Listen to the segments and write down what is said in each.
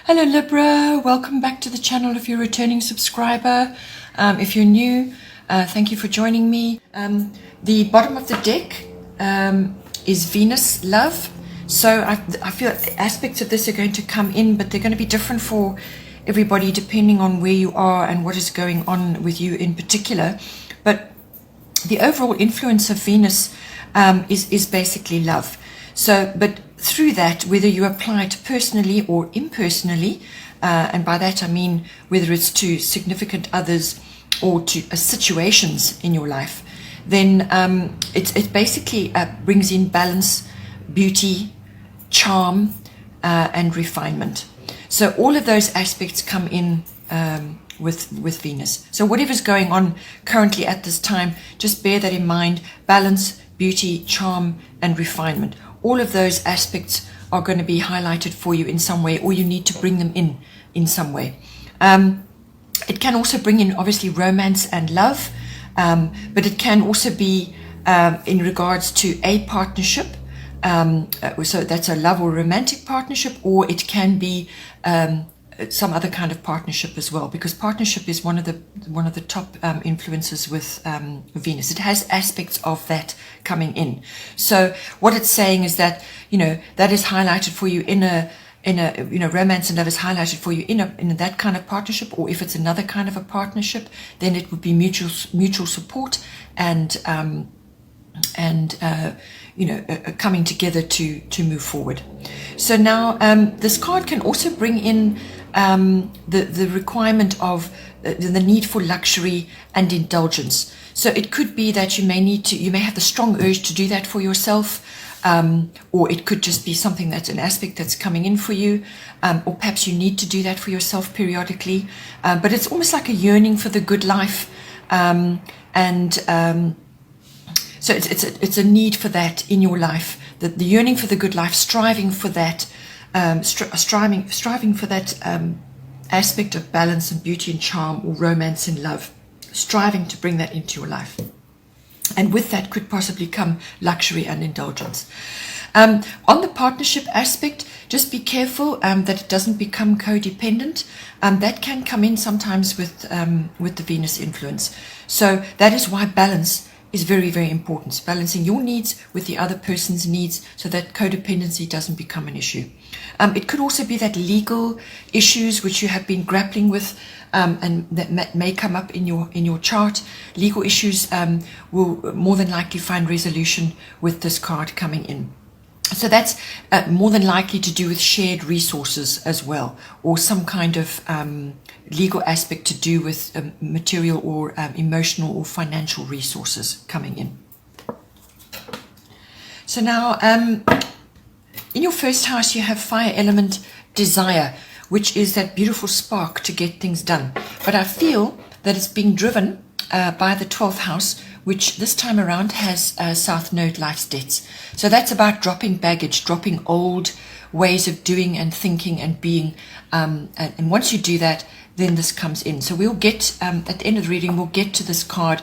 Hello Libra, welcome back to the channel if you're a returning subscriber. If you're new, thank you for joining me. The bottom of the deck is Venus Love. So I feel aspects of this are going to come in, but they're going to be different for everybody depending on where you are and what is going on with you in particular. But the overall influence of Venus is basically love. So, but through that, whether you apply it personally or impersonally, and by that I mean whether it's to significant others or to situations in your life, then it basically brings in balance, beauty, charm, and refinement. So all of those aspects come in with Venus. So whatever's going on currently at this time, just bear that in mind. Balance, beauty, charm, and refinement. All of those aspects are going to be highlighted for you in some way, or you need to bring them in some way. It can also bring in obviously romance and love, but it can also be in regards to a partnership. So that's a love or romantic partnership, or it can be some other kind of partnership as well, because partnership is one of the top influences with Venus. It has aspects of that coming in. So what it's saying is that that is highlighted for you in a romance and love is highlighted for you in that kind of partnership, or if it's another kind of a partnership, then it would be mutual support and coming together to move forward. So now this card can also bring in the requirement of the need for luxury and indulgence. So it could be that you may have the strong urge to do that for yourself, or it could just be something that's an aspect that's coming in for you, or perhaps you need to do that for yourself periodically. But it's almost like a yearning for the good life, so it's a need for that in your life, the yearning for the good life, striving for that, striving for that aspect of balance and beauty and charm, or romance and love, striving to bring that into your life. And with that could possibly come luxury and indulgence. On the partnership aspect, just be careful that it doesn't become codependent. That can come in sometimes with the Venus influence. So that is why balance is very, very important. Balancing your needs with the other person's needs so that codependency doesn't become an issue. It could also be that legal issues which you have been grappling with and that may come up in your chart. Legal issues will more than likely find resolution with this card coming in. So that's more than likely to do with shared resources as well, or some kind of legal aspect to do with material or emotional or financial resources coming in. So now in your first house you have fire element desire, which is that beautiful spark to get things done. But I feel that it's being driven by the 12th house, which this time around has South Node life's debts. So that's about dropping baggage, dropping old ways of doing and thinking and being. And once you do that, then this comes in. So we'll get, at the end of the reading, we'll get to this card.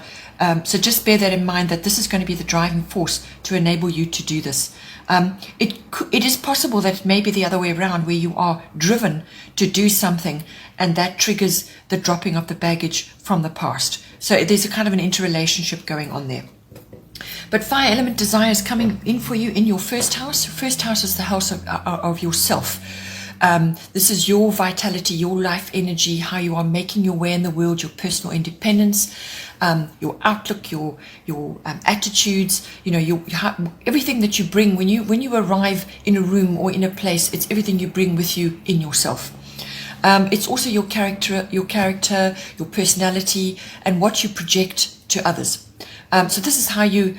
So just bear that in mind, that this is going to be the driving force to enable you to do this. It is possible that it may be the other way around, where you are driven to do something and that triggers the dropping of the baggage from the past. So there's a kind of an interrelationship going on there. But fire element desire is coming in for you in your first house. Your first house is the house of yourself. This is your vitality, your life energy, how you are making your way in the world, your personal independence, your outlook, your attitudes, everything that you bring when you arrive in a room or in a place. It's everything you bring with you in yourself. It's also your character, your personality, and what you project to others. So this is how you're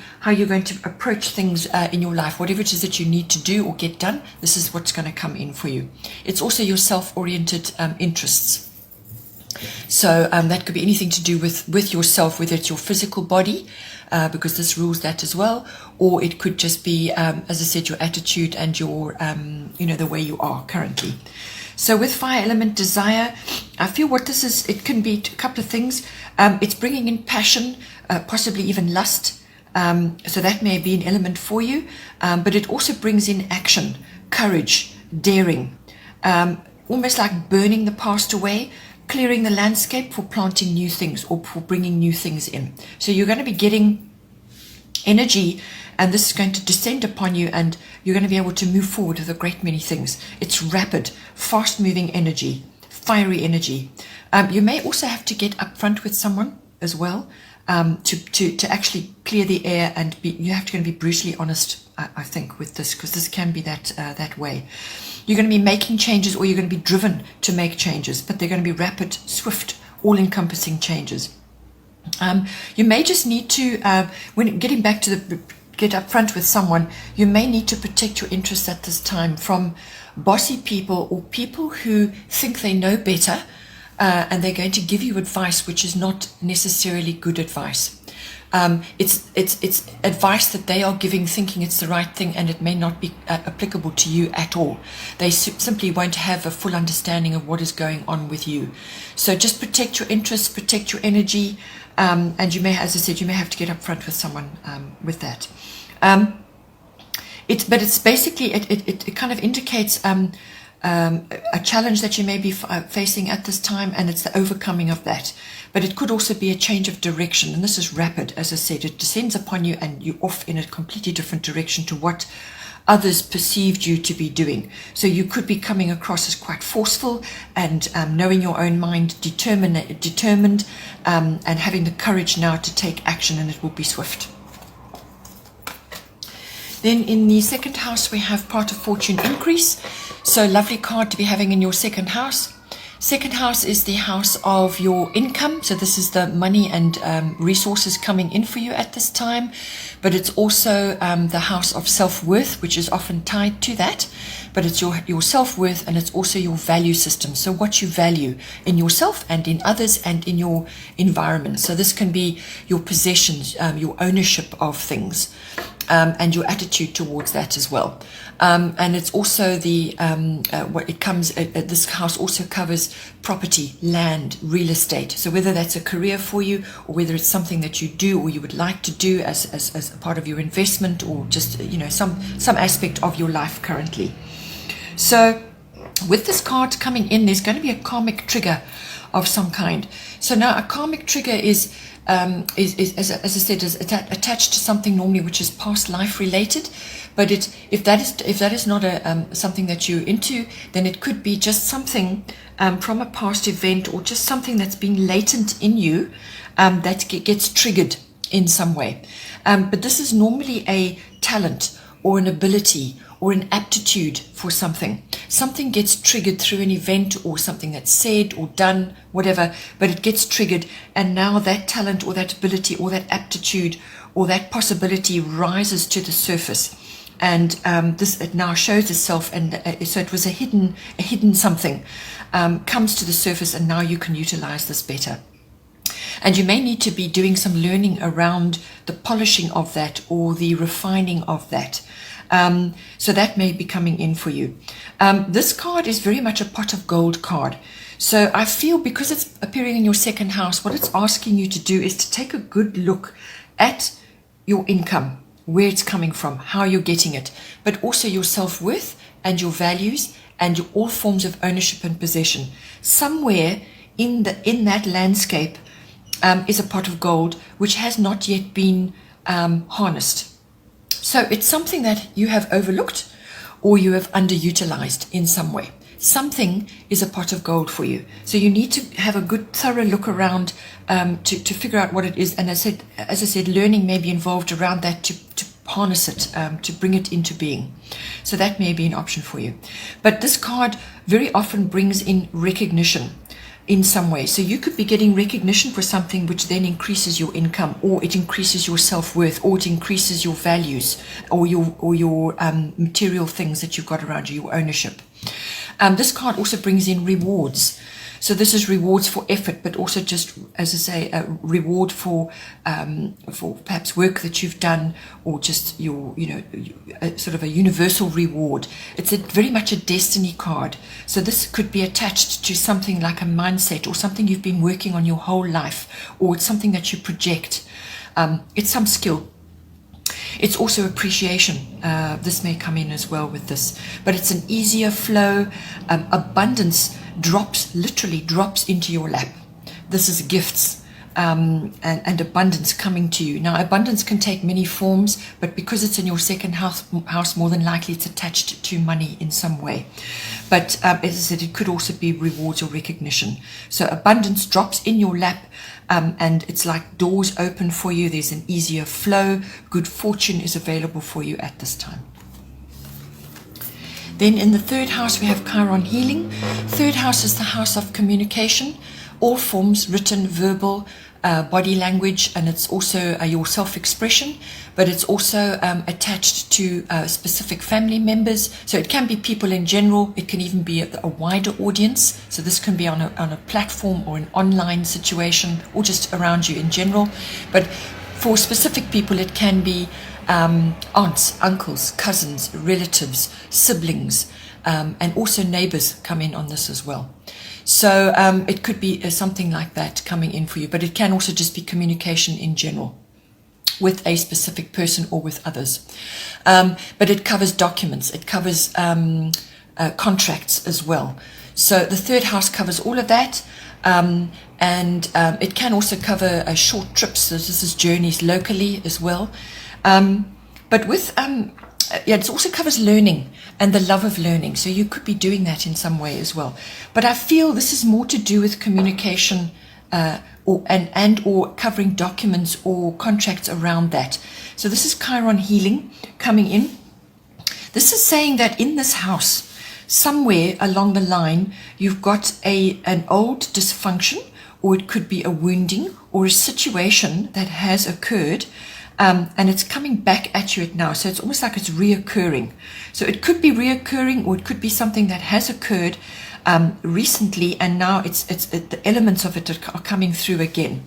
going to approach things in your life. Whatever it is that you need to do or get done, this is what's going to come in for you. It's also your self-oriented interests. So that could be anything to do with yourself, whether it's your physical body, because this rules that as well, or it could just be, as I said, your attitude and your, the way you are currently. So with fire element desire, I feel what this is, it can be a couple of things. It's bringing in passion, possibly even lust. So that may be an element for you, but it also brings in action, courage, daring. almost like burning the past away, clearing the landscape for planting new things or for bringing new things in. So you're going to be getting energy, and this is going to descend upon you, and you're going to be able to move forward with a great many things. It's rapid, fast-moving energy, fiery energy. You may also have to get up front with someone as well, to actually clear the air, and you have to going to be brutally honest, I think, with this, because this can be that way. You're going to be making changes, or you're going to be driven to make changes, but they're going to be rapid, swift, all-encompassing changes. You may just need to, when getting back to get up front with someone, you may need to protect your interests at this time from bossy people or people who think they know better, and they're going to give you advice which is not necessarily good advice. It's advice that they are giving thinking it's the right thing, and it may not be applicable to you at all. They simply won't have a full understanding of what is going on with you. So just protect your interests, protect your energy, and you may, as I said, you may have to get up front with someone with that. But it's basically, it kind of indicates a challenge that you may be facing at this time, and it's the overcoming of that. But it could also be a change of direction, and this is rapid. As I said, it descends upon you and you're off in a completely different direction to what others perceived you to be doing. So you could be coming across as quite forceful and knowing your own mind, determined, and having the courage now to take action, and it will be swift. Then in the second house, we have part of fortune increase. So lovely card to be having in your second house. Second house is the house of your income. So this is the money and resources coming in for you at this time. But it's also the house of self-worth, which is often tied to that. But it's your self-worth, and it's also your value system. So what you value in yourself and in others and in your environment. So this can be your possessions, your ownership of things, and your attitude towards that as well. And it's also the what it comes. This house also covers property, land, real estate. So whether that's a career for you, or whether it's something that you do or you would like to do as a part of your investment, or just some aspect of your life currently. So with this card coming in, there's going to be a karmic trigger of some kind. So now a karmic trigger is as I said, is attached to something normally which is past life related. But if that is not something that you're into, then it could be just something from a past event, or just something that's been latent in you that gets triggered in some way. But this is normally a talent or an ability or an aptitude for something. Something gets triggered through an event or something that's said or done, whatever, but it gets triggered, and now that talent or that ability or that aptitude or that possibility rises to the surface. And it now shows itself, and so it was a hidden something comes to the surface, and now you can utilize this better. And you may need to be doing some learning around the polishing of that or the refining of that. So that may be coming in for you. This card is very much a pot of gold card. So I feel, because it's appearing in your second house, what it's asking you to do is to take a good look at your income, where it's coming from, how you're getting it, but also your self-worth and your values and all forms of ownership and possession. Somewhere in that landscape is a pot of gold which has not yet been harnessed. So it's something that you have overlooked or you have underutilized in some way. Something is a pot of gold for you. So you need to have a good thorough look around to figure out what it is. And as I said, learning may be involved around that to harness it, to bring it into being. So that may be an option for you. But this card very often brings in recognition in some way. So you could be getting recognition for something which then increases your income, or it increases your self-worth, or it increases your values, or your material things that you've got around you, your ownership. This card also brings in rewards. So this is rewards for effort, but also just, as I say, a reward for perhaps work that you've done, or just your, sort of a universal reward. It's very much a destiny card. So this could be attached to something like a mindset, or something you've been working on your whole life, or it's something that you project. It's some skill. It's also appreciation. This may come in as well with this, but it's an easier flow. Abundance literally drops into your lap. This is gifts. And abundance coming to you. Now, abundance can take many forms, but because it's in your second house, more than likely it's attached to money in some way. But as I said, it could also be rewards or recognition. So abundance drops in your lap, and it's like doors open for you. There's an easier flow. Good fortune is available for you at this time. Then in the third house, we have Chiron healing. Third house is the house of communication, all forms, written, verbal, body language, and it's also your self-expression, but it's also attached to specific family members. So it can be people in general. It can even be a wider audience. So this can be on a platform or an online situation, or just around you in general. But for specific people, it can be aunts, uncles, cousins, relatives, siblings, and also neighbors come in on this as well. So it could be something like that coming in for you, but it can also just be communication in general with a specific person or with others. But it covers documents, it covers contracts as well. So the third house covers all of that, and it can also cover short trips. So this is journeys locally as well. But with it also covers learning and the love of learning. So you could be doing that in some way as well. But I feel this is more to do with communication or covering documents or contracts around that. So this is Chiron healing coming in. This is saying that in this house, somewhere along the line, you've got an old dysfunction, or it could be a wounding or a situation that has occurred. And it's coming back at you now. So it's almost like it's reoccurring. So it could be reoccurring, or it could be something that has occurred recently, and now it's the elements of it are coming through again.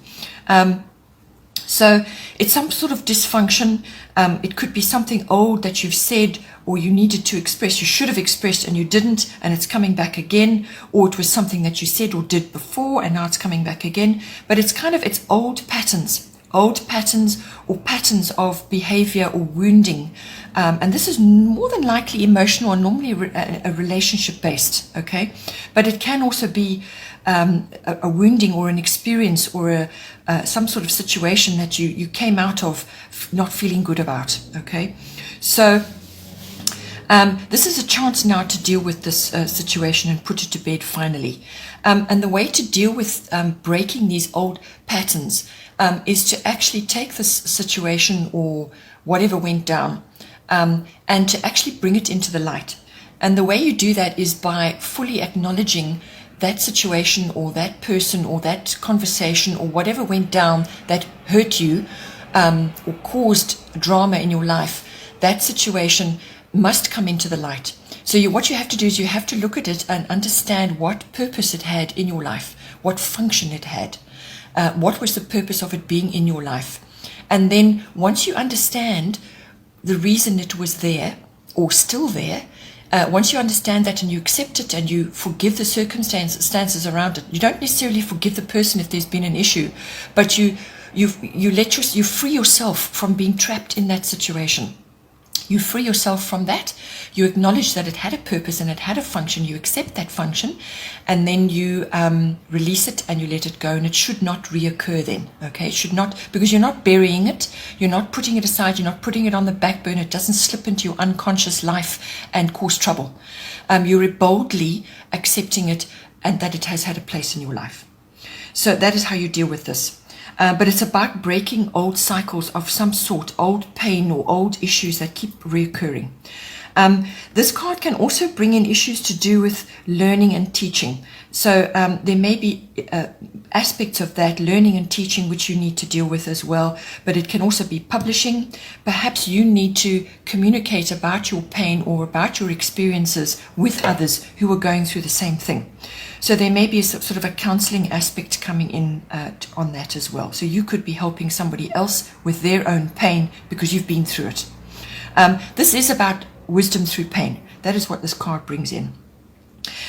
So it's some sort of dysfunction. It could be something old that you've said or you needed to express, you should have expressed and you didn't, and it's coming back again. Or it was something that you said or did before and now it's coming back again. But it's it's old patterns or patterns of behavior or wounding. And this is more than likely emotional and normally a relationship based, okay? But it can also be a wounding or an experience or some sort of situation that you came out of not feeling good about, okay? So this is a chance now to deal with this situation and put it to bed finally. And the way to deal with breaking these old patterns is to actually take this situation or whatever went down and to actually bring it into the light. And the way you do that is by fully acknowledging that situation or that person or that conversation or whatever went down that hurt you or caused drama in your life. That situation must come into the light. So what you have to do is you have to look at it and understand what purpose it had in your life, what function it had. What was the purpose of it being in your life? And then once you understand the reason it was there or still there, once you understand that and you accept it and you forgive the circumstances around it, you don't necessarily forgive the person if there's been an issue, but you free yourself from being trapped in that situation. You free yourself from that. You acknowledge that it had a purpose and it had a function. You accept that function, and then you release it and you let it go. And it should not reoccur then. Okay, it should not, because you're not burying it. You're not putting it aside. You're not putting it on the back burner. It doesn't slip into your unconscious life and cause trouble. You're boldly accepting it and that it has had a place in your life. So that is how you deal with this. But it's about breaking old cycles of some sort, old pain or old issues that keep reoccurring. This card can also bring in issues to do with learning and teaching. So there may be aspects of that learning and teaching which you need to deal with as well, but it can also be publishing. Perhaps you need to communicate about your pain or about your experiences with others who are going through the same thing. So there may be a sort of a counseling aspect coming in on that as well. So you could be helping somebody else with their own pain because you've been through it. This is about wisdom through pain. That is what this card brings in.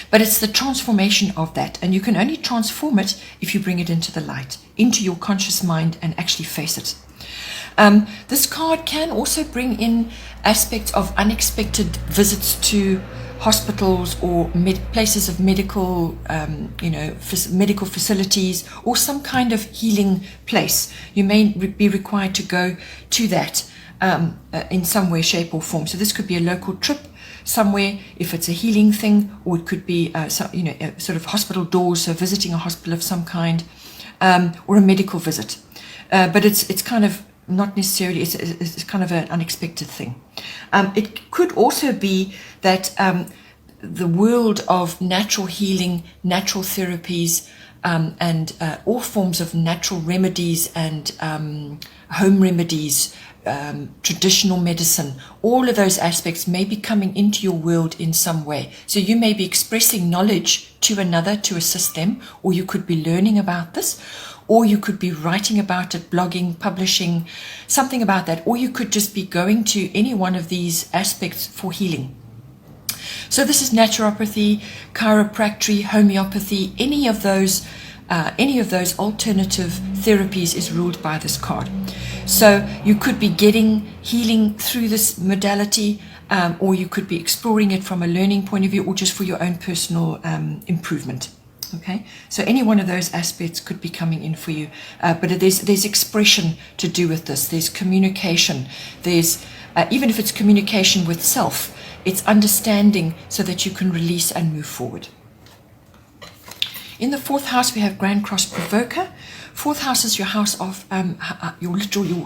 But it's the transformation of that, and you can only transform it if you bring it into the light, into your conscious mind, and actually face it. This card can also bring in aspects of unexpected visits to hospitals or places of medical, medical facilities, or some kind of healing place. You may be required to go to that in some way, shape, or form. So this could be a local trip somewhere, if it's a healing thing, or it could be, sort of hospital doors, so visiting a hospital of some kind, or a medical visit. But it's kind of not necessarily, it's kind of an unexpected thing. It could also be that the world of natural healing, natural therapies, and all forms of natural remedies and home remedies, traditional medicine, all of those aspects may be coming into your world in some way. So you may be expressing knowledge to another to assist them, or you could be learning about this, or you could be writing about it, blogging, publishing, something about that, or you could just be going to any one of these aspects for healing. So this is naturopathy, chiropractic, homeopathy, any of those alternative therapies is ruled by this card. So you could be getting healing through this modality, or you could be exploring it from a learning point of view, or just for your own personal improvement. Okay, so any one of those aspects could be coming in for you, but there's expression to do with this. There's communication. There's even if it's communication with self, it's understanding so that you can release and move forward. In the fourth house, we have Grand Cross Provoker. Fourth house is your house of your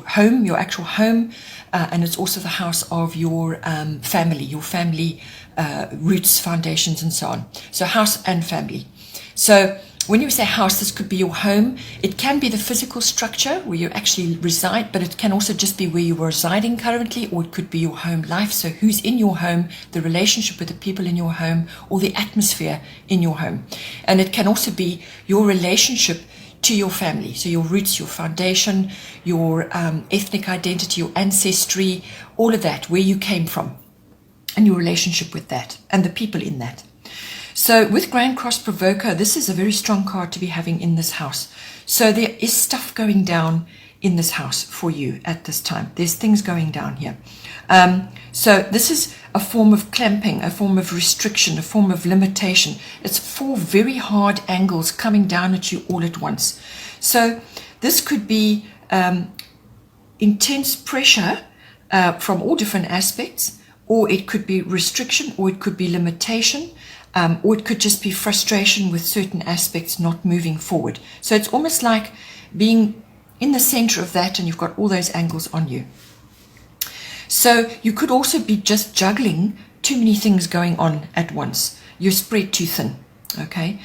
home, your actual home, and it's also the house of your family roots, foundations, and so on. So house and family. So when you say house, this could be your home. It can be the physical structure where you actually reside, but it can also just be where you are residing currently, or it could be your home life. So who's in your home, the relationship with the people in your home, or the atmosphere in your home. And it can also be your relationship to your family. So your roots, your foundation, your ethnic identity, your ancestry, all of that, where you came from, and your relationship with that, and the people in that. So with Grand Cross Provoker, this is a very strong card to be having in this house. So there is stuff going down in this house for you at this time. There's things going down here. So this is a form of clamping, a form of restriction, a form of limitation. It's 4 very hard angles coming down at you all at once. So this could be intense pressure from all different aspects, or it could be restriction, or it could be limitation. Or it could just be frustration with certain aspects not moving forward. So it's almost like being in the center of that, and you've got all those angles on you. So you could also be just juggling too many things going on at once. You're spread too thin. Okay.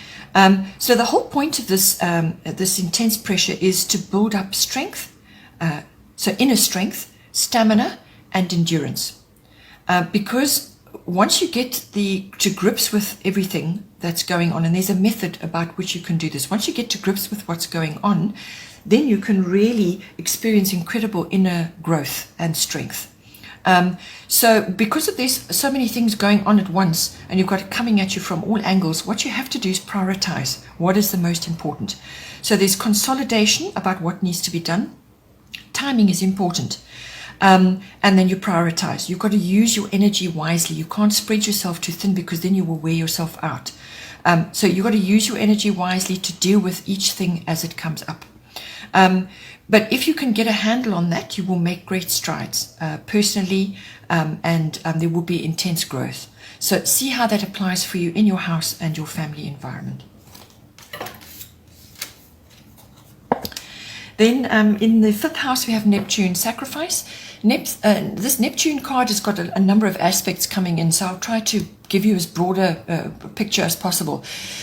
So the whole point of this intense pressure is to build up strength. So inner strength, stamina, and endurance. Because once you get to grips with everything that's going on, and there's a method about which you can do this, once you get to grips with what's going on, then you can really experience incredible inner growth and strength. So because there's so many things going on at once, and you've got it coming at you from all angles, what you have to do is prioritize what is the most important. So there's consolidation about what needs to be done. Timing is important. And then you prioritize. You've got to use your energy wisely. You can't spread yourself too thin, because then you will wear yourself out. So you've got to use your energy wisely to deal with each thing as it comes up. But if you can get a handle on that, you will make great strides personally, and there will be intense growth. So see how that applies for you in your house and your family environment. Then in the fifth house, we have Neptune, sacrifice. This Neptune card has got a number of aspects coming in, so I'll try to give you as broad a picture as possible.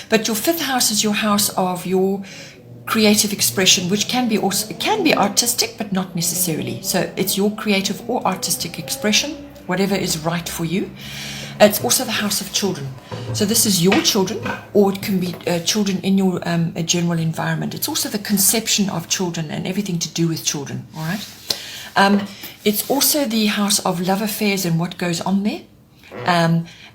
But your fifth house is your house of your creative expression, which can be artistic, but not necessarily. So it's your creative or artistic expression, whatever is right for you. It's also the house of children. So this is your children, or it can be children in your general environment. It's also the conception of children and everything to do with children, all right? It's also the house of love affairs and what goes on there.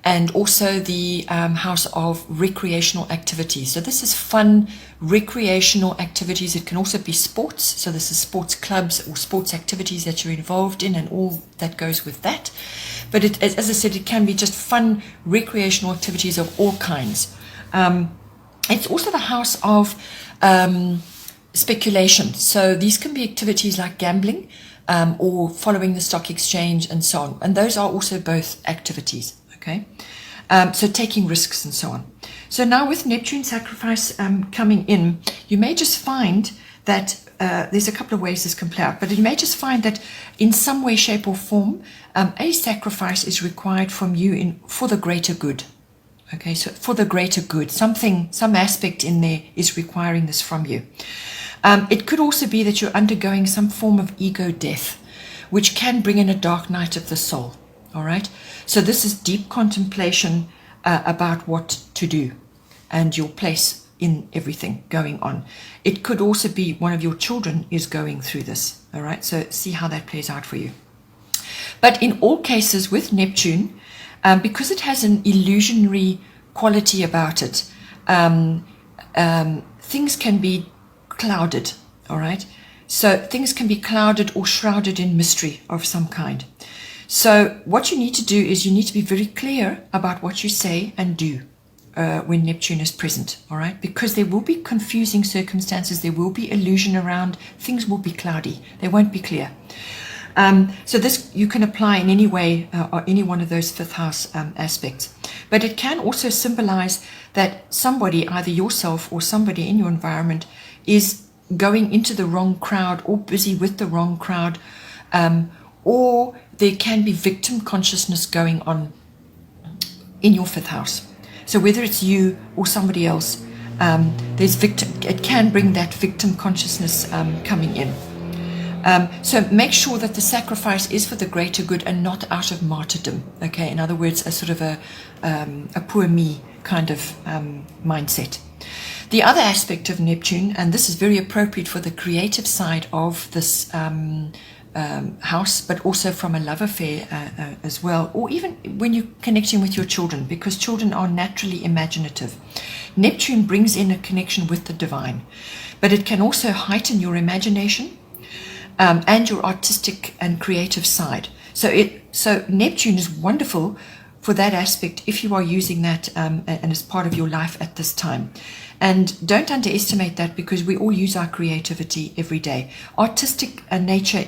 and also the house of recreational activities. So this is fun recreational activities. It can also be sports. So this is sports clubs or sports activities that you're involved in and all that goes with that. But it, as I said, it can be just fun recreational activities of all kinds. It's also the house of speculation. So these can be activities like gambling or following the stock exchange and so on. And those are also both activities, okay? So taking risks and so on. So now with Neptune sacrifice coming in, you may just find that there's a couple of ways this can play out, but you may just find that in some way, shape or form, a sacrifice is required from you for the greater good. Okay, so for the greater good, some aspect in there is requiring this from you. It could also be that you're undergoing some form of ego death, which can bring in a dark night of the soul. All right, so this is deep contemplation about what to do and your place in everything going on. It could also be one of your children is going through this. All right, so see how that plays out for you. But in all cases with Neptune, because it has an illusionary quality about it, things can be clouded, all right? So things can be clouded or shrouded in mystery of some kind. So what you need to do is you need to be very clear about what you say and do when Neptune is present, all right? Because there will be confusing circumstances, there will be illusion around, things will be cloudy, they won't be clear. So this you can apply in any way or any one of those fifth house aspects. But it can also symbolize that somebody, either yourself or somebody in your environment, is going into the wrong crowd or busy with the wrong crowd, or there can be victim consciousness going on in your fifth house. So whether it's you or somebody else, it can bring that victim consciousness coming in. So make sure that the sacrifice is for the greater good and not out of martyrdom. Okay, in other words, a sort of a poor me kind of mindset. The other aspect of Neptune, and this is very appropriate for the creative side of this house, but also from a love affair as well, or even when you're connecting with your children, because children are naturally imaginative. Neptune brings in a connection with the divine, but it can also heighten your imagination and your artistic and creative side. So Neptune is wonderful for that aspect if you are using that and as part of your life at this time. And don't underestimate that, because we all use our creativity every day. Artistic nature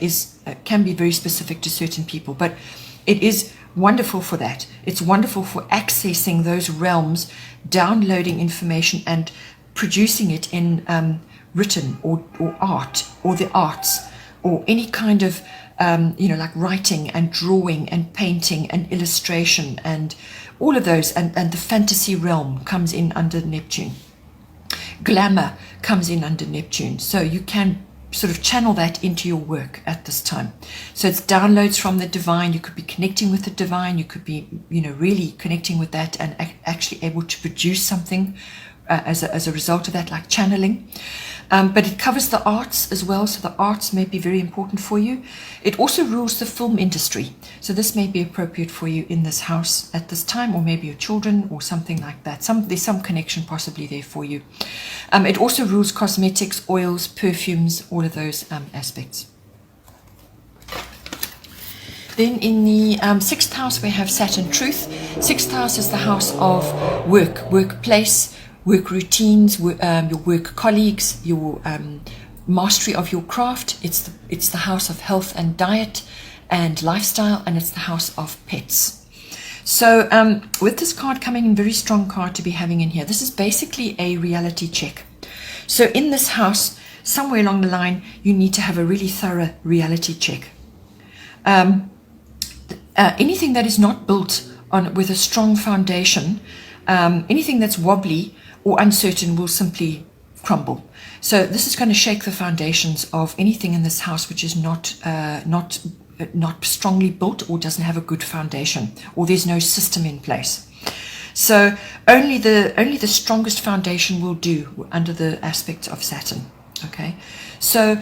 can be very specific to certain people, but it is wonderful for that. It's wonderful for accessing those realms, downloading information and producing it in written or art or the arts, or any kind of, like writing and drawing and painting and illustration and all of those. And the fantasy realm comes in under Neptune. Glamour comes in under Neptune. So you can sort of channel that into your work at this time. So it's downloads from the divine. You could be connecting with the divine. You could be, really connecting with that and actually able to produce something as a result of that, like channeling. But it covers the arts as well, so the arts may be very important for you. It also rules the film industry, so this may be appropriate for you in this house at this time, or maybe your children or something like that. There's some connection possibly there for you. It also rules cosmetics, oils, perfumes, all of those aspects. Then in the sixth house we have Saturn Truth. Sixth house is the house of work, workplace, work routines, your work colleagues, your mastery of your craft. It's the house of health and diet and lifestyle, and it's the house of pets. So with this card coming in, very strong card to be having in here, this is basically a reality check. So in this house, somewhere along the line, you need to have a really thorough reality check. Anything that is not built on with a strong foundation, anything that's wobbly or uncertain will simply crumble. So this is going to shake the foundations of anything in this house which is not strongly built or doesn't have a good foundation, or there's no system in place. So only the strongest foundation will do under the aspect of Saturn. Okay, so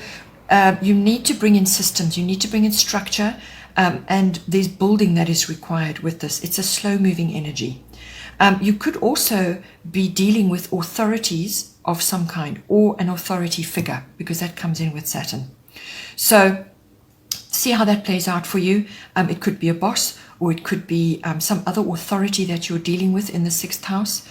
you need to bring in systems, you need to bring in structure, and there's building that is required with this. It's a slow-moving energy. You could also be dealing with authorities of some kind or an authority figure, because that comes in with Saturn. So see how that plays out for you. It could be a boss, or it could be some other authority that you're dealing with in the 6th house.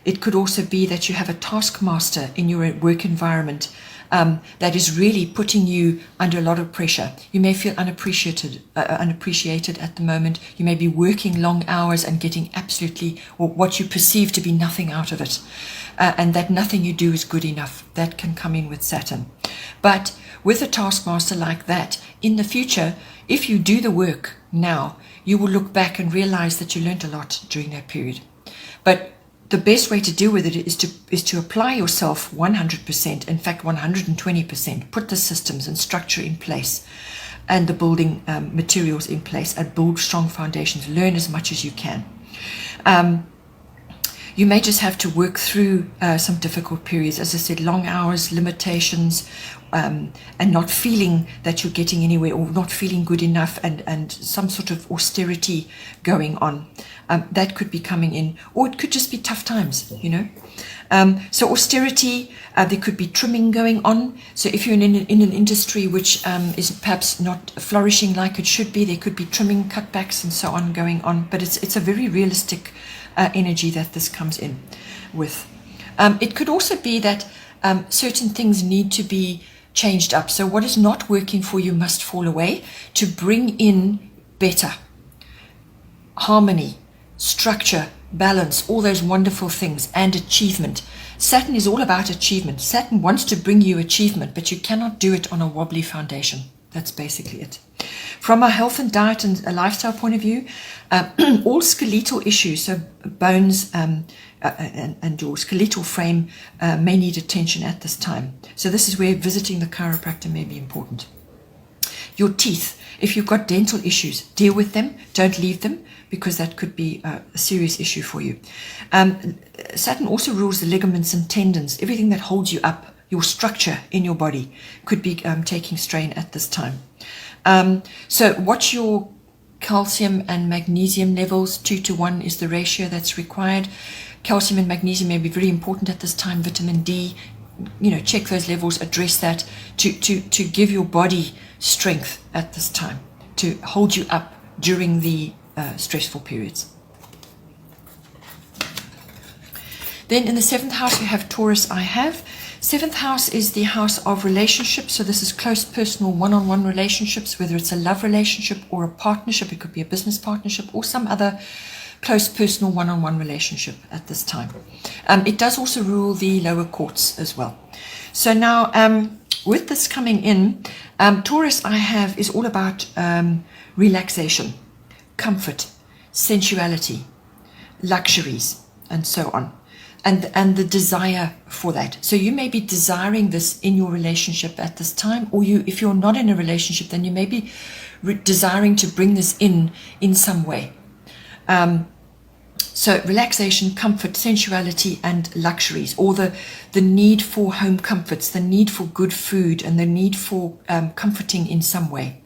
It could also be that you have a taskmaster in your work environment that is really putting you under a lot of pressure. You may feel unappreciated at the moment. You may be working long hours and getting absolutely, or what you perceive to be, nothing out of it. And that nothing you do is good enough. That can come in with Saturn. But with a taskmaster like that, in the future, if you do the work now, you will look back and realize that you learned a lot during that period. But the best way to deal with it is to apply yourself 100%, in fact 120%. Put the systems and structure in place and the building materials in place, and build strong foundations. Learn as much as you can. You may just have to work through some difficult periods. As I said, long hours, limitations, and not feeling that you're getting anywhere, or not feeling good enough, and some sort of austerity going on. That could be coming in, or it could just be tough times, you know. So austerity, there could be trimming going on. So if you're in an industry which is perhaps not flourishing like it should be, there could be trimming, cutbacks and so on going on. But it's a very realistic energy that this comes in with. It could also be that certain things need to be changed up. So what is not working for you must fall away to bring in better harmony, structure, balance, all those wonderful things, and achievement. Saturn is all about achievement. Saturn wants to bring you achievement, but you cannot do it on a wobbly foundation. That's basically it. From a health and diet and a lifestyle point of view, all skeletal issues, so bones and your skeletal frame may need attention at this time. So this is where visiting the chiropractor may be important. Your teeth, if you've got dental issues, deal with them. Don't leave them, because that could be a serious issue for you. Saturn also rules the ligaments and tendons. Everything that holds you up, your structure in your body, could be taking strain at this time. So watch your calcium and magnesium levels. 2:1 is the ratio that's required. Calcium and magnesium may be very important at this time. Vitamin D, you know, check those levels, address that to give your body strength at this time, to hold you up during the stressful periods. Then in the 7th house, you have Taurus. 7th house is the house of relationships. So this is close, personal, one-on-one relationships, whether it's a love relationship or a partnership. It could be a business partnership or some other close, personal, one-on-one relationship at this time. It does also rule the lower courts as well. So now, with this coming in, Taurus is all about relaxation, comfort, sensuality, luxuries, and so on. And the desire for that. So you may be desiring this in your relationship at this time, or if you're not in a relationship, then you may be desiring to bring this in some way. So relaxation, comfort, sensuality, and luxuries, or the need for home comforts, the need for good food, and the need for comforting in some way.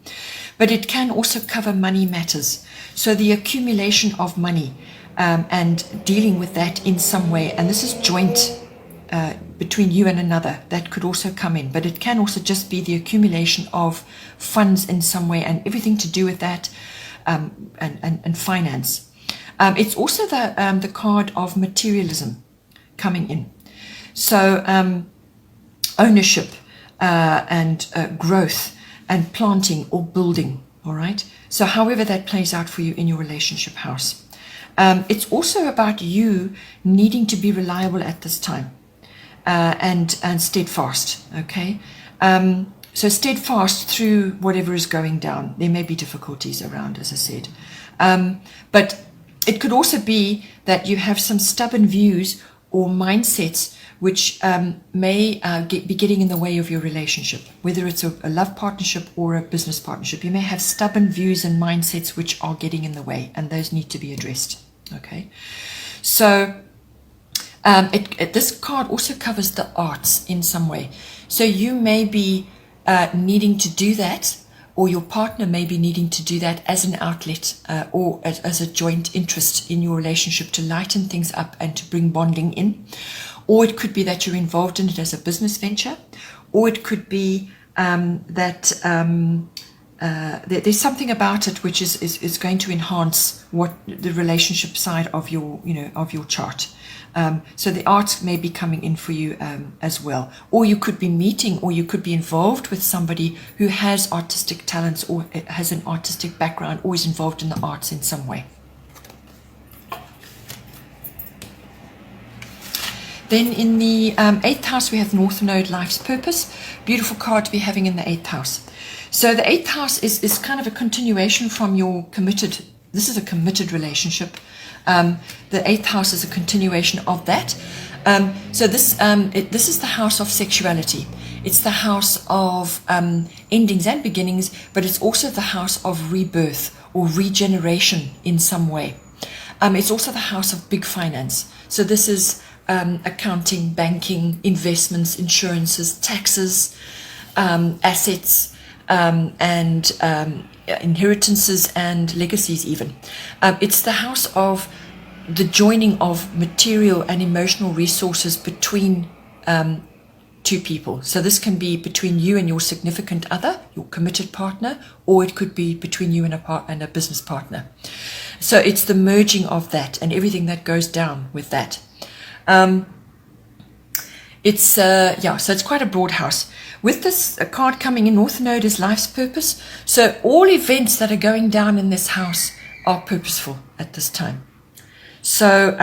But it can also cover money matters. So the accumulation of money, and dealing with that in some way, and this is joint between you and another, that could also come in. But it can also just be the accumulation of funds in some way, and everything to do with that, and finance. It's also the card of materialism coming in. So ownership and growth and planting or building, all right? So however that plays out for you in your relationship house. It's also about you needing to be reliable at this time, and steadfast, okay? So steadfast through whatever is going down. There may be difficulties around, as I said. But it could also be that you have some stubborn views or mindsets which may be getting in the way of your relationship, whether it's a love partnership or a business partnership. You may have stubborn views and mindsets which are getting in the way, and those need to be addressed. Okay, so this card also covers the arts in some way. So you may be needing to do that, or your partner may be needing to do that as an outlet or as a joint interest in your relationship to lighten things up and to bring bonding in. Or it could be that you're involved in it as a business venture, or it could be that there's something about it which is going to enhance what the relationship side of your of your chart. So the arts may be coming in for you as well, or you could be meeting, or you could be involved with somebody who has artistic talents or has an artistic background or is involved in the arts in some way. Then in the 8th house, we have North Node, Life's Purpose. Beautiful card to be having in the 8th house. So the 8th house is kind of a continuation from your committed, this is a committed relationship. The 8th house is a continuation of that. So this is the house of sexuality. It's the house of endings and beginnings, but it's also the house of rebirth or regeneration in some way. It's also the house of big finance. So this is accounting, banking, investments, insurances, taxes, assets, and inheritances and legacies even. It's the house of the joining of material and emotional resources between two people. So this can be between you and your significant other, your committed partner, or it could be between you and a business partner. So it's the merging of that and everything that goes down with that. So it's quite a broad house. With this card coming in, North Node is Life's Purpose. So all events that are going down in this house are purposeful at this time. So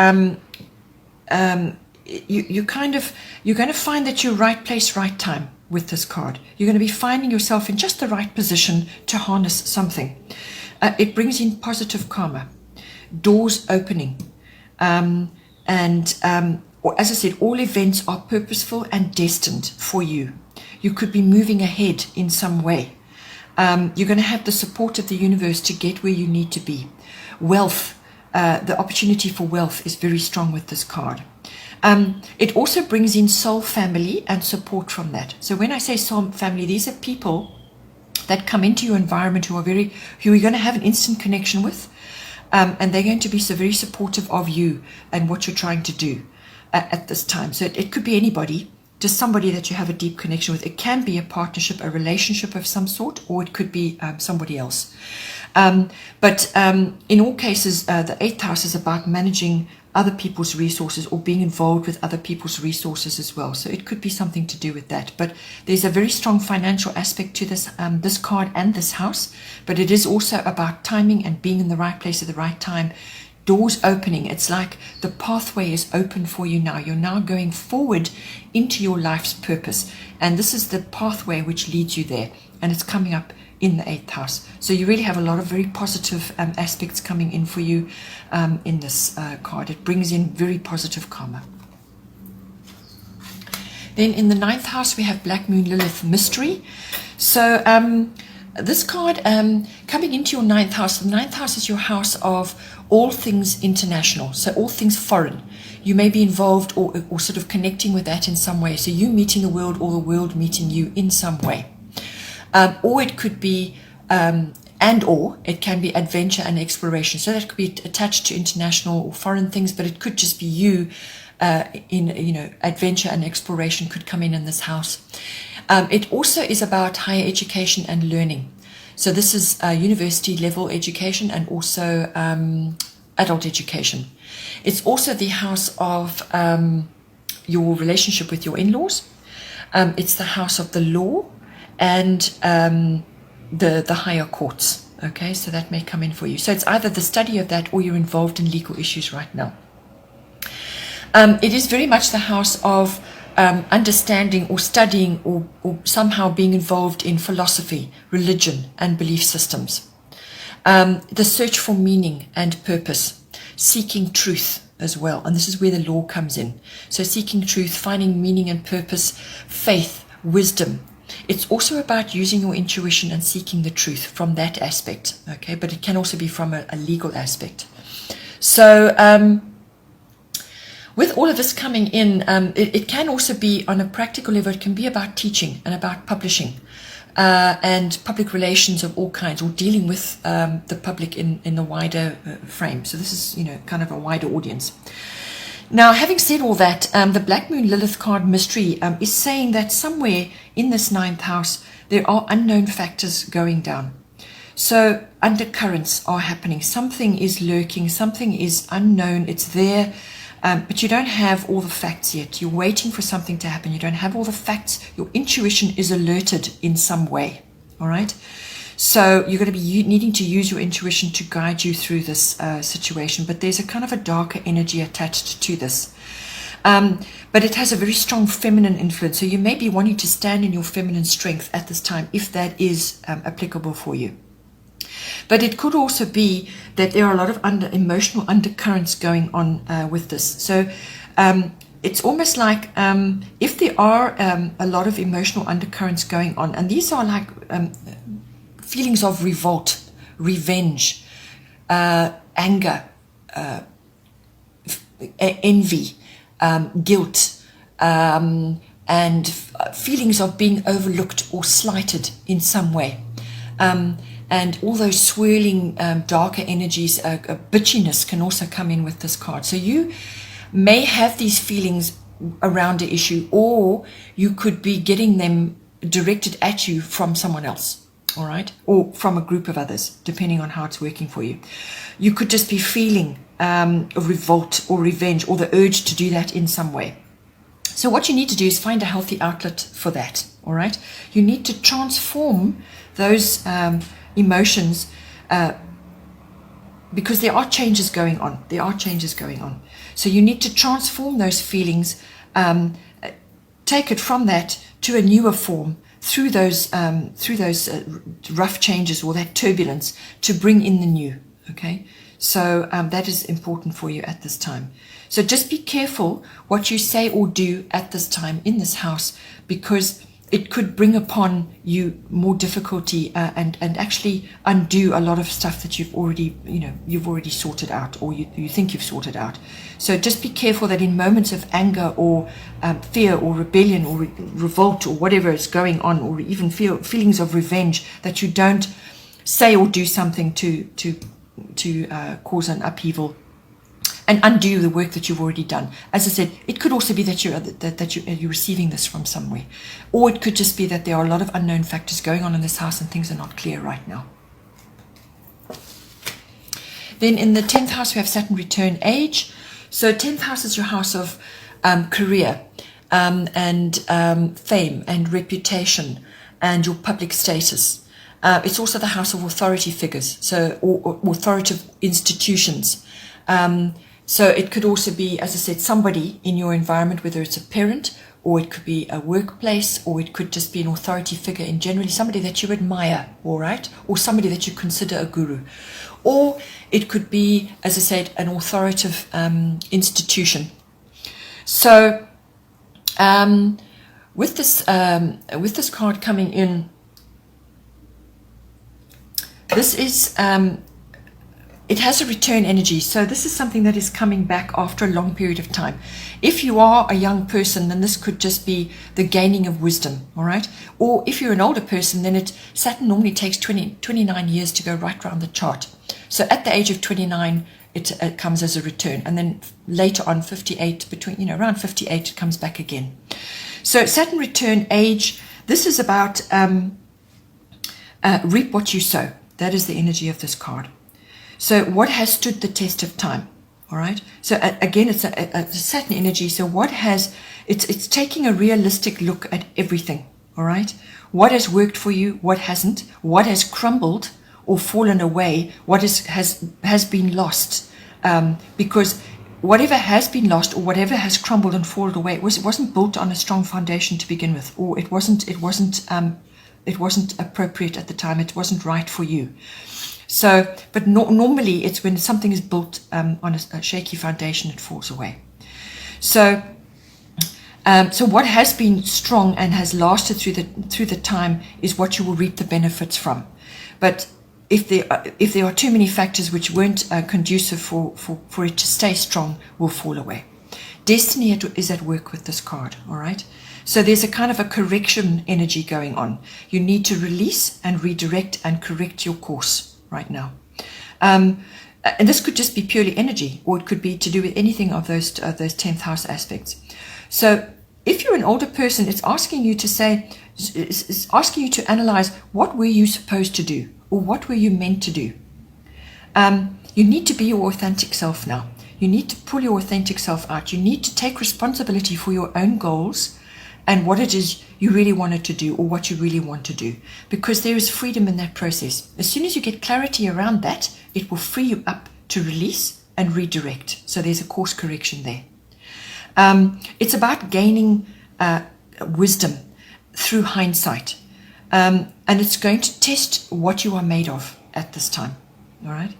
you're going to find that you're right place, right time with this card. You're going to be finding yourself in just the right position to harness something. It brings in positive karma, doors opening, or as I said, all events are purposeful and destined for you. You could be moving ahead in some way. You're going to have the support of the universe to get where you need to be. Wealth, the opportunity for wealth is very strong with this card. It also brings in soul family and support from that. So when I say soul family, these are people that come into your environment who you're going to have an instant connection with, and they're going to be so very supportive of you and what you're trying to do at this time. So it could be anybody, just somebody that you have a deep connection with. It can be a partnership, a relationship of some sort, or it could be somebody else. But in all cases, the 8th house is about managing other people's resources or being involved with other people's resources as well. So it could be something to do with that. But there's a very strong financial aspect to this this card and this house. But it is also about timing and being in the right place at the right time. Doors opening. It's like the pathway is open for you now. You're now going forward into your life's purpose. And this is the pathway which leads you there. And it's coming up in the 8th house. So you really have a lot of very positive aspects coming in for you in this card. It brings in very positive karma. Then in the 9th house, we have Black Moon Lilith Mystery. So this card coming into your 9th house, the 9th house is your house of all things international, so all things foreign. You may be involved or sort of connecting with that in some way. So you meeting the world or the world meeting you in some way. Or it could be, or it can be adventure and exploration. So that could be attached to international or foreign things, but it could just be you adventure and exploration could come in this house. It also is about higher education and learning. So this is university level education and also adult education. It's also the house of your relationship with your in-laws. It's the house of the law and the higher courts. Okay, so that may come in for you. So it's either the study of that or you're involved in legal issues right now. It is very much the house of understanding or studying or somehow being involved in philosophy, religion, and belief systems. The search for meaning and purpose, seeking truth as well. And this is where the law comes in. So seeking truth, finding meaning and purpose, faith, wisdom. It's also about using your intuition and seeking the truth from that aspect. Okay, but it can also be from a legal aspect. So with all of this coming in, it can also be on a practical level. It can be about teaching and about publishing. and public relations of all kinds, or dealing with the public in the wider frame. So this is, kind of a wider audience. Now, having said all that, the Black Moon Lilith card mystery is saying that somewhere in this 9th house, there are unknown factors going down. So undercurrents are happening. Something is lurking. Something is unknown. It's there, but you don't have all the facts yet. You're waiting for something to happen. You don't have all the facts. Your intuition is alerted in some way. All right? So you're going to be needing to use your intuition to guide you through this situation. But there's a kind of a darker energy attached to this. But it has a very strong feminine influence. So you may be wanting to stand in your feminine strength at this time, if that is applicable for you. But it could also be that there are a lot of emotional undercurrents going on with this. So it's almost like if there are a lot of emotional undercurrents going on, and these are like feelings of revolt, revenge, anger, envy, guilt, and feelings of being overlooked or slighted in some way. And all those swirling, darker energies, bitchiness can also come in with this card. So you may have these feelings around an issue, or you could be getting them directed at you from someone else, all right? Or from a group of others, depending on how it's working for you. You could just be feeling a revolt or revenge, or the urge to do that in some way. So what you need to do is find a healthy outlet for that, all right? You need to transform those emotions, because there are changes going on. There are changes going on. So you need to transform those feelings, take it from that to a newer form through those rough changes or that turbulence to bring in the new. Okay, so that is important for you at this time. So just be careful what you say or do at this time in this house, because it could bring upon you more difficulty and actually undo a lot of stuff that you've already sorted out, or you think you've sorted out. So just be careful that in moments of anger or fear or rebellion or revolt or whatever is going on, or even feelings of revenge, that you don't say or do something to cause an upheaval and undo the work that you've already done. As I said, it could also be that you're receiving this from somewhere, or it could just be that there are a lot of unknown factors going on in this house and things are not clear right now. Then in the 10th house, we have Saturn return age. So 10th house is your house of career and fame and reputation and your public status. It's also the house of authority figures, so or authoritative institutions. So it could also be, as I said, somebody in your environment, whether it's a parent, or it could be a workplace, or it could just be an authority figure in generally, somebody that you admire, all right, or somebody that you consider a guru. Or it could be, as I said, an authoritative institution. So with this card coming in, this is it has a return energy. So this is something that is coming back after a long period of time. If you are a young person, then this could just be the gaining of wisdom, all right? Or if you're an older person, then Saturn normally takes 29 years to go right around the chart. So at the age of 29, it comes as a return. And then later on, 58, around 58, it comes back again. So Saturn return age, this is about reap what you sow. That is the energy of this card. So what has stood the test of time, all right? So again, it's a Saturn energy. So it's taking a realistic look at everything, all right? What has worked for you, what hasn't, what has crumbled or fallen away, what has been lost, because whatever has been lost or whatever has crumbled and fallen away, it wasn't built on a strong foundation to begin with, or it wasn't appropriate at the time. It wasn't right for you. So, but normally it's when something is built on a shaky foundation, it falls away. So, so what has been strong and has lasted through the time is what you will reap the benefits from. But if there are too many factors which weren't conducive for it to stay strong, will fall away. Destiny is at work with this card, all right? So there's a kind of a correction energy going on. You need to release and redirect and correct your course right now. And this could just be purely energy, or it could be to do with anything of those 10th house aspects. So if you're an older person, it's asking you to say, it's asking you to analyze, what were you supposed to do, or what were you meant to do? You need to be your authentic self now. You need to pull your authentic self out. You need to take responsibility for your own goals and what it is you really wanted to do, or what you really want to do, because there is freedom in that process. As soon as you get clarity around that, it will free you up to release and redirect. So there's a course correction there. It's about gaining wisdom through hindsight, and it's going to test what you are made of at this time. All right.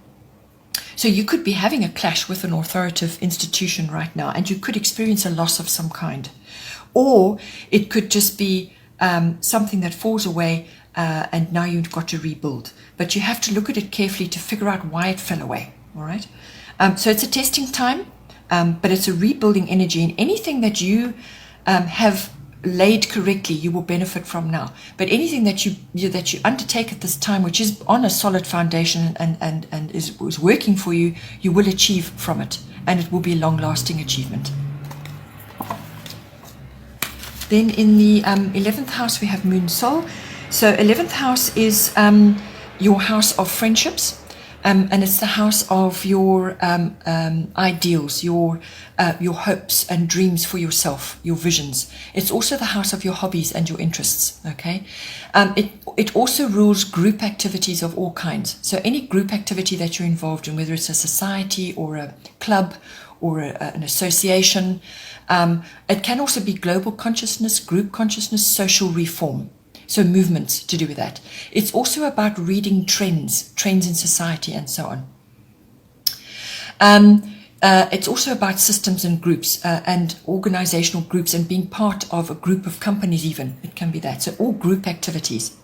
So you could be having a clash with an authoritative institution right now, and you could experience a loss of some kind. Or it could just be something that falls away and now you've got to rebuild. But you have to look at it carefully to figure out why it fell away. All right. So it's a testing time, but it's a rebuilding energy. And anything that you have laid correctly, you will benefit from now. But anything that you undertake at this time, which is on a solid foundation and is working for you, you will achieve from it. And it will be a long-lasting achievement. Then in the 11th house, we have Moon Sol. So 11th house is your house of friendships, and it's the house of your ideals, your hopes and dreams for yourself, your visions. It's also the house of your hobbies and your interests, okay? It also rules group activities of all kinds. So any group activity that you're involved in, whether it's a society or a club or an association, it can also be global consciousness, group consciousness, social reform. So movements to do with that. It's also about reading trends in society and so on. It's also about systems and groups and organizational groups and being part of a group of companies even. It can be that. So all group activities.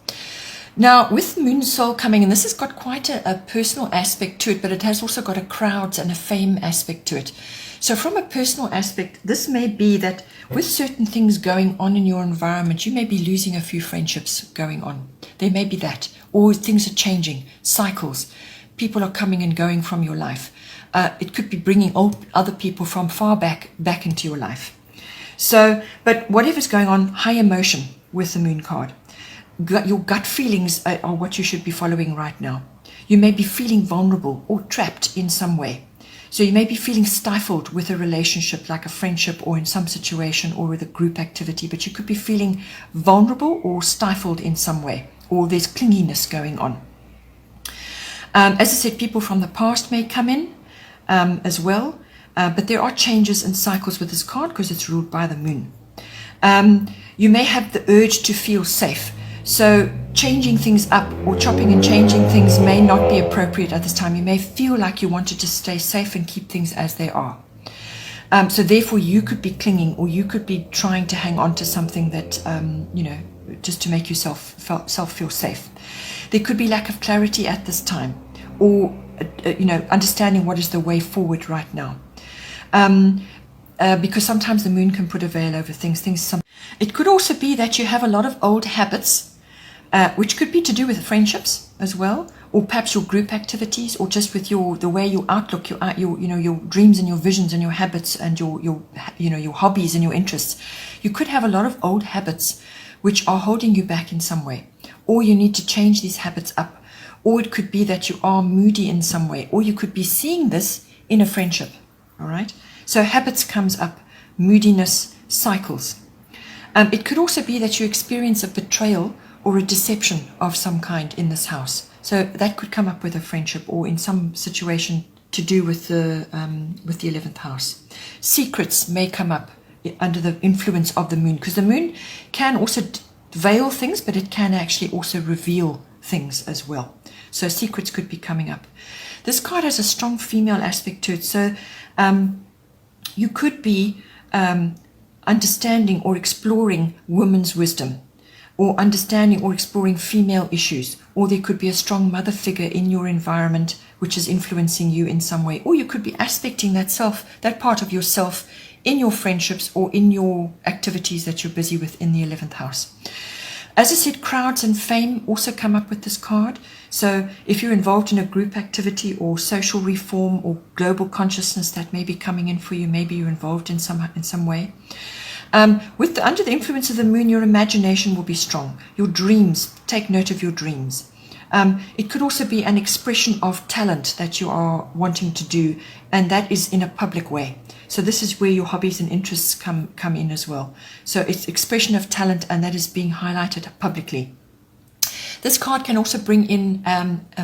Now, with Moon Sol coming in, this has got quite a personal aspect to it, but it has also got a crowds and a fame aspect to it. So from a personal aspect, this may be that with certain things going on in your environment, you may be losing a few friendships going on. There may be that. Or things are changing, cycles. People are coming and going from your life. It could be bringing other people from far back into your life. So, but whatever's going on, high emotion with the Moon card. Your gut feelings are what you should be following right now. You may be feeling vulnerable or trapped in some way. So you may be feeling stifled with a relationship, like a friendship or in some situation or with a group activity, but you could be feeling vulnerable or stifled in some way, or there's clinginess going on. As I said, people from the past may come in as well, but there are changes and cycles with this card because it's ruled by the Moon. You may have the urge to feel safe. So changing things up or chopping and changing things may not be appropriate at this time. You may feel like you want to just stay safe and keep things as they are. So therefore you could be clinging, or you could be trying to hang on to something that, just to make yourself feel safe. There could be lack of clarity at this time, or, understanding what is the way forward right now. Because sometimes the Moon can put a veil over things. It could also be that you have a lot of old habits, which could be to do with friendships as well, or perhaps your group activities, or just with the way you outlook, your dreams and your visions and your habits and your hobbies and your interests. You could have a lot of old habits which are holding you back in some way, or you need to change these habits up, or it could be that you are moody in some way, or you could be seeing this in a friendship. All right. So habits comes up, moodiness, cycles. It could also be that you experience a betrayal or a deception of some kind in this house. So that could come up with a friendship or in some situation to do with the 11th house. Secrets may come up under the influence of the Moon, because the Moon can also veil things, but it can actually also reveal things as well. So secrets could be coming up. This card has a strong female aspect to it. So you could be understanding or exploring women's wisdom, or understanding or exploring female issues, or there could be a strong mother figure in your environment which is influencing you in some way, or you could be aspecting that part of yourself in your friendships or in your activities that you're busy with in the 11th house. As I said, crowds and fame also come up with this card. So if you're involved in a group activity or social reform or global consciousness that may be coming in for you, maybe you're involved in some way. Under the influence of the moon, your imagination will be strong. Your dreams, take note of your dreams. It could also be an expression of talent that you are wanting to do, and that is in a public way. So this is where your hobbies and interests come in as well. So it's expression of talent, and that is being highlighted publicly. This card can also bring in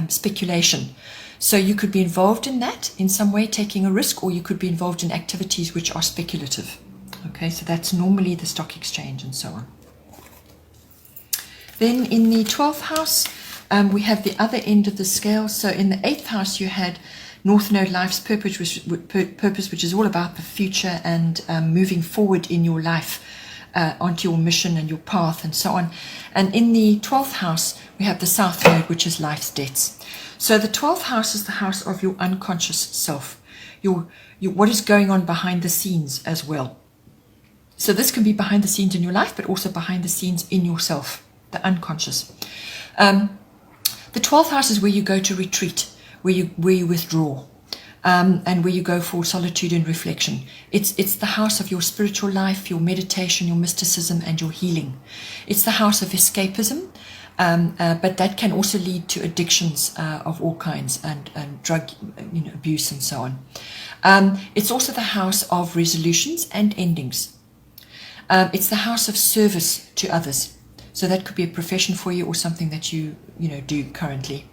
speculation. So you could be involved in that in some way, taking a risk, or you could be involved in activities which are speculative. Okay, so that's normally the stock exchange and so on. Then in the 12th house, we have the other end of the scale. So in the 8th house, you had North Node Life's purpose, which is all about the future and moving forward in your life onto your mission and your path and so on. And in the 12th house, we have the South Node, which is life's debts. So the 12th house is the house of your unconscious self, what is going on behind the scenes as well. So this can be behind the scenes in your life, but also behind the scenes in yourself, the unconscious. The 12th house is where you go to retreat, where you withdraw, and where you go for solitude and reflection. It's the house of your spiritual life, your meditation, your mysticism, and your healing. It's the house of escapism, but that can also lead to addictions of all kinds and drug abuse and so on. It's also the house of resolutions and endings. It's the house of service to others. So that could be a profession for you or something that you do currently.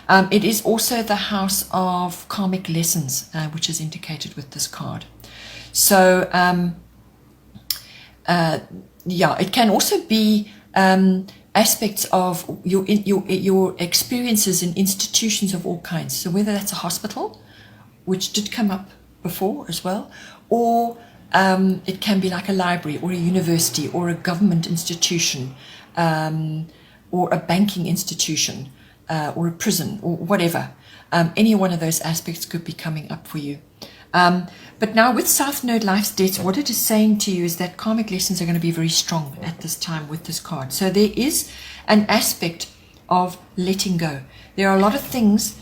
It is also the house of karmic lessons, which is indicated with this card. So it can also be aspects of your experiences in institutions of all kinds. So whether that's a hospital, which did come up before as well, or it can be like a library or a university or a government institution, or a banking institution, or a prison, or whatever. Any one of those aspects could be coming up for you. But now with South Node Life's debts, what it is saying to you is that karmic lessons are going to be very strong at this time with this card. So there is an aspect of letting go. There are a lot of things,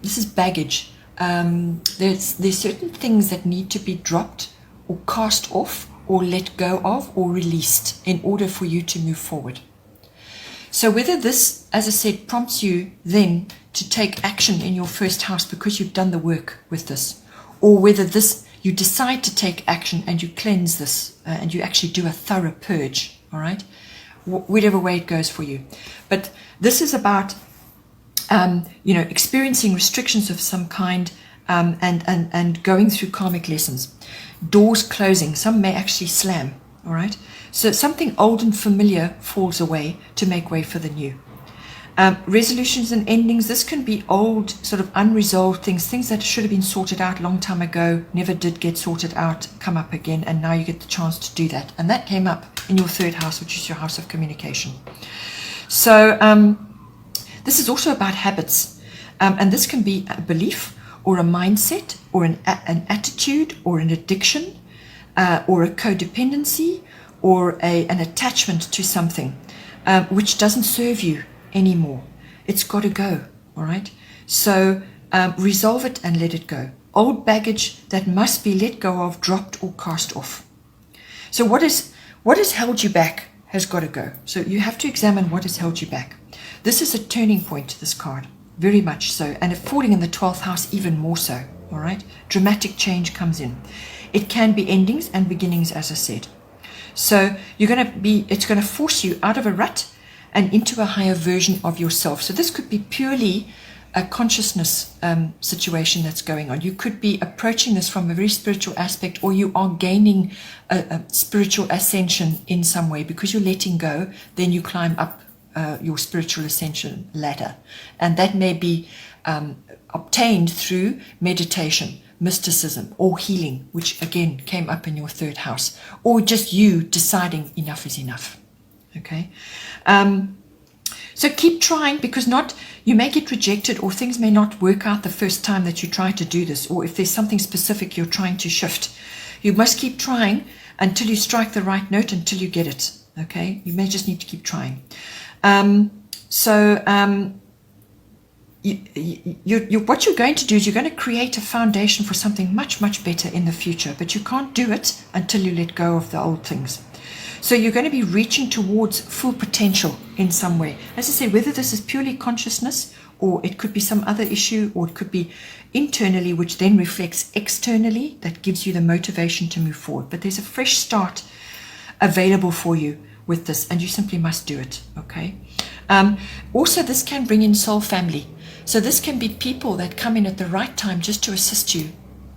this is baggage. There's certain things that need to be dropped or cast off or let go of or released in order for you to move forward. So whether this, as I said, prompts you then to take action in your first house because you've done the work with this, or whether this you decide to take action and you cleanse this and you actually do a thorough purge, all right? Whatever way it goes for you. But this is about, experiencing restrictions of some kind and going through karmic lessons. Doors closing, some may actually slam, all right? So something old and familiar falls away to make way for the new. Resolutions and endings, this can be old, sort of unresolved things that should have been sorted out a long time ago, never did get sorted out, come up again, and now you get the chance to do that. And that came up in your 3rd house, which is your house of communication. So this is also about habits. And this can be a belief or a mindset or an attitude or an addiction or a codependency or an attachment to something which doesn't serve you anymore. It's got to go, all right? So resolve it and let it go. Old baggage that must be let go of, dropped or cast off. So what has held you back has got to go. So you have to examine what has held you back. This is a turning point, this card, very much so. And if falling in the 12th house, even more so, all right? Dramatic change comes in. It can be endings and beginnings, as I said. So it's going to force you out of a rut and into a higher version of yourself. So this could be purely a consciousness situation that's going on. You could be approaching this from a very spiritual aspect, or you are gaining a spiritual ascension in some way because you're letting go. Then you climb up your spiritual ascension ladder, and that may be obtained through meditation, mysticism, or healing, which again came up in your 3rd house, or just you deciding enough is enough. Okay, so keep trying, because you may get rejected, or things may not work out the first time that you try to do this, or if there's something specific you're trying to shift, You must keep trying until you strike the right note, until you get it. Okay, you may just need to keep trying. What you're going to do is you're going to create a foundation for something much, much better in the future, but you can't do it until you let go of the old things. So you're going to be reaching towards full potential in some way. As I say, whether this is purely consciousness, or it could be some other issue, or it could be internally, which then reflects externally, that gives you the motivation to move forward. But there's a fresh start available for you with this, and you simply must do it. Okay. Also, this can bring in soul family. So this can be people that come in at the right time just to assist you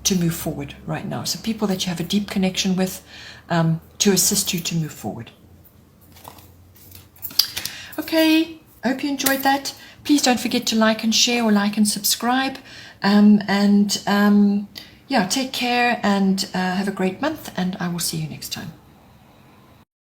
to move forward right now. So people that you have a deep connection with, to assist you to move forward. Okay, I hope you enjoyed that. Please don't forget to like and share, or like and subscribe. Yeah, take care and have a great month, and I will see you next time.